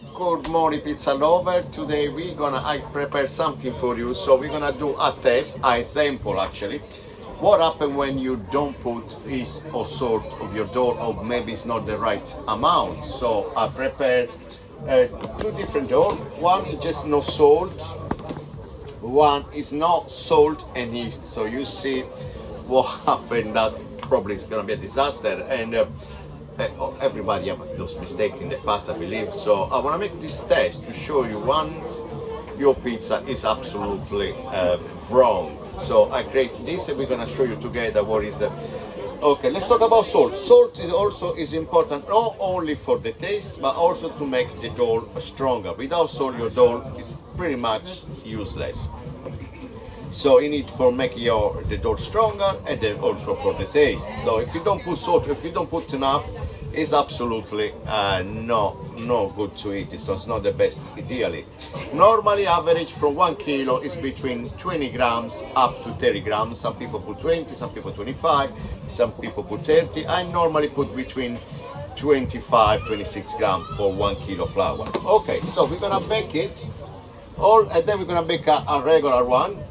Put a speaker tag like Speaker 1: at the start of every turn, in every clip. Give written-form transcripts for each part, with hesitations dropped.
Speaker 1: Good morning, pizza lover. Today I prepare something for you. So we're gonna do a test, a sample actually. What happens when you don't put yeast or salt of your dough, or maybe it's not the right amount. So I prepare two different dough. One is just no salt. One is not salt and yeast. So you see what happened. That's probably is gonna be a disaster. And everybody have those mistakes in the past, I believe. So I want to make this test to show you once your pizza is absolutely wrong. So I create this and we're going to show you together what is the... Okay, let's talk about salt. Salt is important not only for the taste but also to make the dough stronger. Without salt your dough is pretty much useless. So you need for make the dough stronger and then also for the taste. So if you don't put salt, if you don't put enough, it's absolutely no good to eat. So it's not the best ideally. Normally average from 1 kilo is between 20 grams up to 30 grams. Some people put 20, some people 25, some people put 30. I normally put between 25-26 grams for 1 kilo flour. Okay, so we're gonna bake it all and then we're gonna bake a regular one.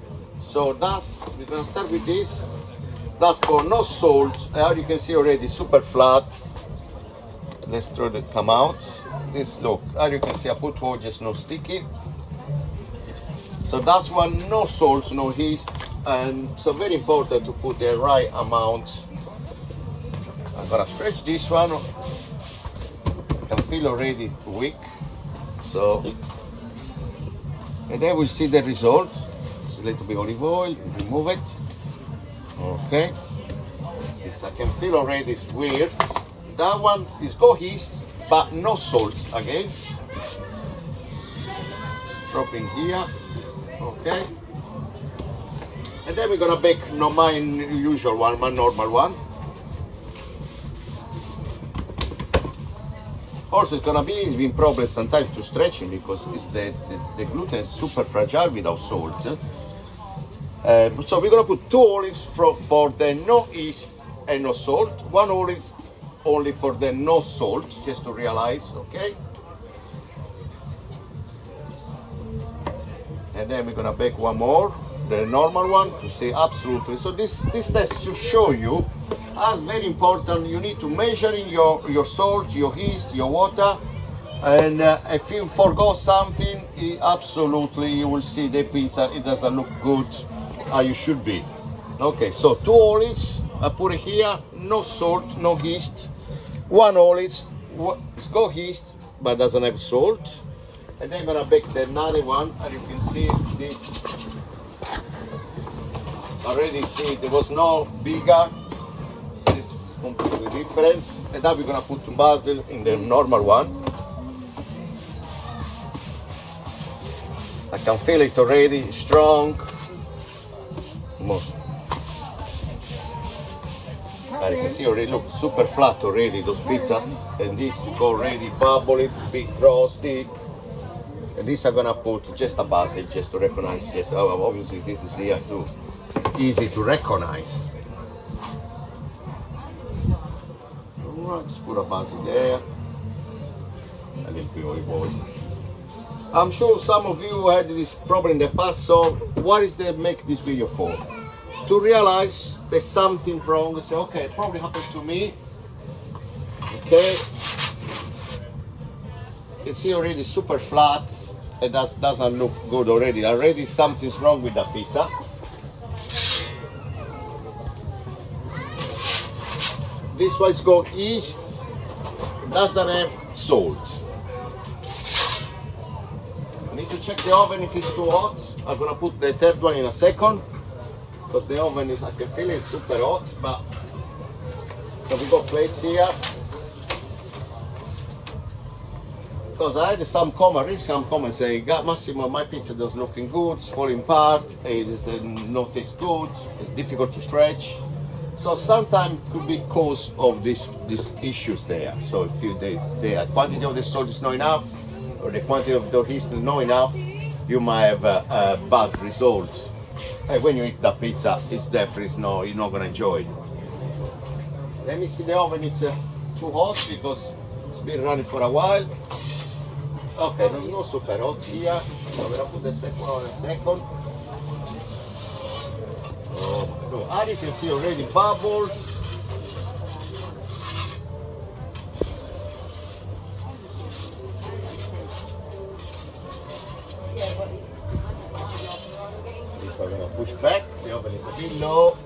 Speaker 1: So we're gonna start with this. That's for no salt. As you can see already, super flat. Let's try to come out. This look, as you can see, I put all just no sticky. So that's one, no salt, no yeast, and so very important to put the right amount. I'm gonna stretch this one. I can feel already weak. So, and then we'll see the result. A little bit olive oil, remove it. Okay, this I can feel already is weird. That one is go yeast but no salt again. Just drop in here. Okay, and then we're gonna bake my usual one, my normal one. Also it's gonna be problem sometimes to stretching because it's the gluten is super fragile without salt. So we're gonna put 2 olives for the no yeast and no salt. 1 olive only for the no salt, just to realize, okay? And then we're gonna bake one more, the normal one, to see absolutely. So this test to show you, as very important, you need to measure in your salt, your yeast, your water. And if you forgot something, absolutely you will see the pizza, it doesn't look good how you should be. Okay, so 2 olives I put it here, no salt, no yeast. 1 olive, it's got yeast but doesn't have salt. And then I'm gonna bake the another one, and you can see this already. See there was no bigger, this is completely different. And now we're gonna put basil in the normal one. I can feel it already strong. Most. And you can see already look super flat already those pizzas, and this go already bubbly, big frosty. And this I'm gonna put just a basil just to recognize. Just obviously this is here too easy to recognize. Alright, just put a basil there. A little bit of olive oil. I'm sure some of you had this problem in the past, so what is the make this video for? To realize there's something wrong, say, okay, it probably happened to me. Okay. You can see already super flat, it doesn't look good already. Already something's wrong with the pizza. This one's got yeast, doesn't have salt. I need to check the oven if it's too hot. I'm gonna put the third one in a second because the oven is, I can feel it's super hot. But so we got plates here. Because I had some comments say, "God, Massimo, my pizza doesn't looking good. It's falling apart. It is not taste good. It's difficult to stretch." So sometimes could be cause of these issues there. So if the quantity of the salt is not enough, or the quantity of the yeast is not enough, you might have a bad result. And when you eat the pizza, it's definitely you're not gonna enjoy it. Let me see, the oven is too hot because it's been running for a while. Okay, not super hot here, so I'm gonna put the second one in a second. Oh, no, as you can see already bubbles. This one I'm gonna push back, the oven is a bit low.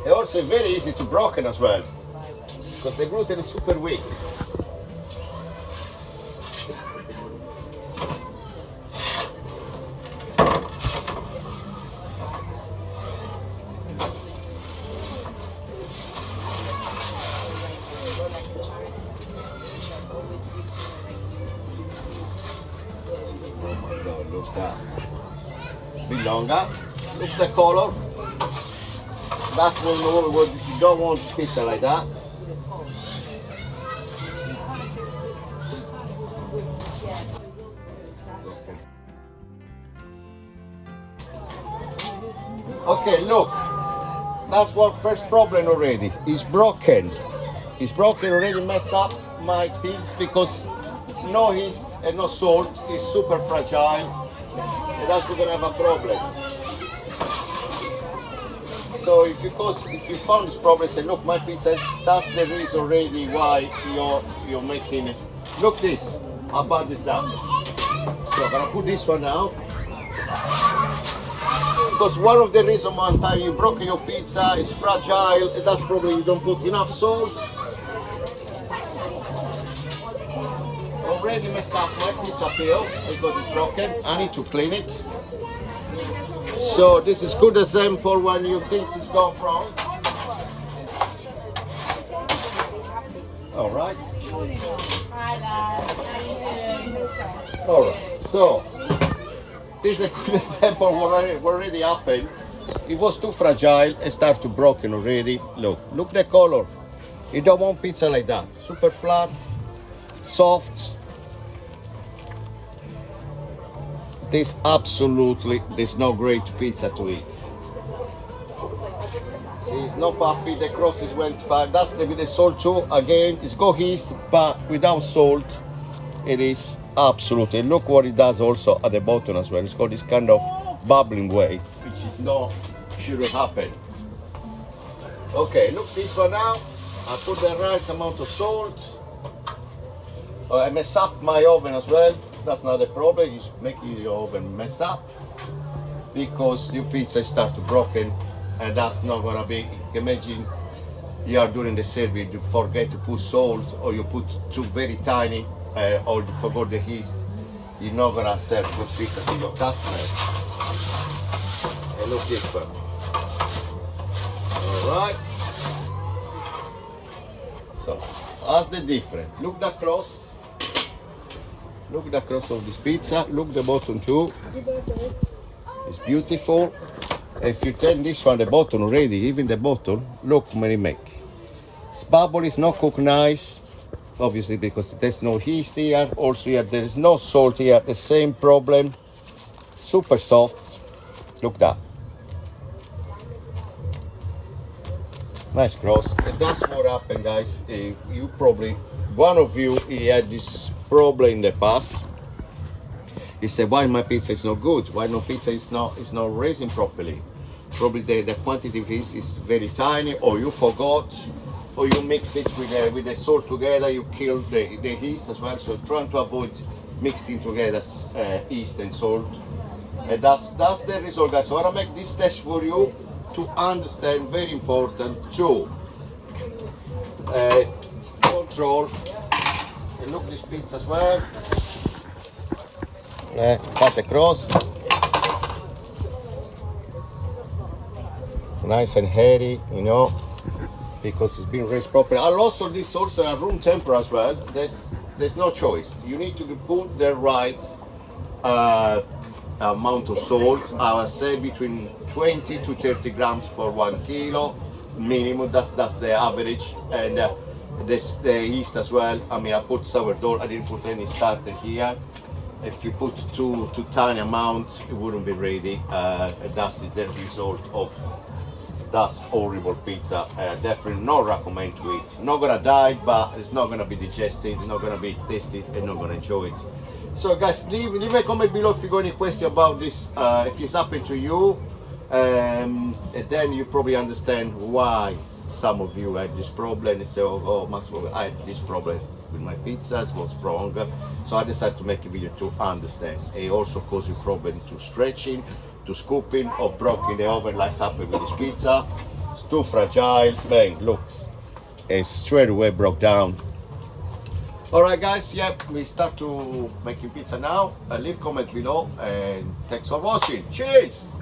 Speaker 1: And also very easy to broken as well, because the gluten is super weak. Look that. Bit longer. Look the color. That's what you don't want pizza like that. Okay, look. That's what first problem already. It's broken. It's broken already, mess up my things because no yeast and no salt is super fragile. And that's we're gonna have a problem. So if you found this problem, say, look, my pizza, that's the reason already why you're making it. Look this, how bad is that? So I'm gonna put this one now. Because one of the reasons one time you broke your pizza is fragile, and that's probably you don't put enough salt. Already messed up my pizza peel because it's broken. I need to clean it. So this is good example when you think it's gone wrong. All right. All right. So this is a good example what already happened. It was too fragile and start to broken already. Look the color. You don't want pizza like that. Super flat, soft. This absolutely, there's no great pizza to eat. See, it's not puffy, the crosses went far. That's with the salt too. Again, it's got yeast, but without salt, it is absolutely. Look what it does also at the bottom as well. It's got this kind of bubbling way, which is not shouldn't happen. Okay, look this one now. I put the right amount of salt. I mess up my oven as well. That's not a problem. You make your oven mess up because your pizza start to broken, and that's not gonna be. Imagine you are doing the serving, you forget to put salt, or you put too very tiny, or you forgot the yeast. You're not gonna serve good pizza to your customer. And look this one. All right. So that's the difference. Look the cross. Look the crust of this pizza. Look the bottom too. It's beautiful. If you turn this one, the bottom already, even the bottom, look when it make. This bubble is not cooked nice, obviously because there's no yeast here. Also here, there is no salt here. The same problem. Super soft. Look that. Nice crust. And that's what happened, guys. You probably, one of you, he had this problem in the past. He said, why my pizza is not good? Why no pizza is not raising properly? Probably the quantity of yeast is very tiny, or you forgot, or you mix it with the salt together, you kill the yeast as well. So trying to avoid mixing together yeast and salt. And that's the result, guys. So I want to make this test for you to understand, very important, to control. And look this pizza as well. Cut across. Nice and hairy, you know, because it's been raised properly. And also this also at room temperature as well. There's no choice. You need to put the right amount of salt. I would say between 20 to 30 grams for 1 kilo minimum. That's the average. And the yeast as well. I mean, I put sourdough. I didn't put any starter here. If you put too tiny amount, it wouldn't be ready. That's the result of that's horrible pizza. Definitely not recommend to eat. Not gonna die, but it's not gonna be digested, it's not gonna be tasted, and not gonna enjoy it. So guys, leave a comment below if you got any question about this, if it's happened to you, and then you probably understand why some of you had this problem and say, oh Massimo, I had this problem with my pizzas, what's wrong? So I decided to make a video to understand. It also causes you problem to stretching, to scooping, or broken the oven like happened with this pizza. It's too fragile, bang, looks, it's straight away broke down. Alright guys, yep, we start to making pizza now. Leave comment below and thanks for watching. Cheers!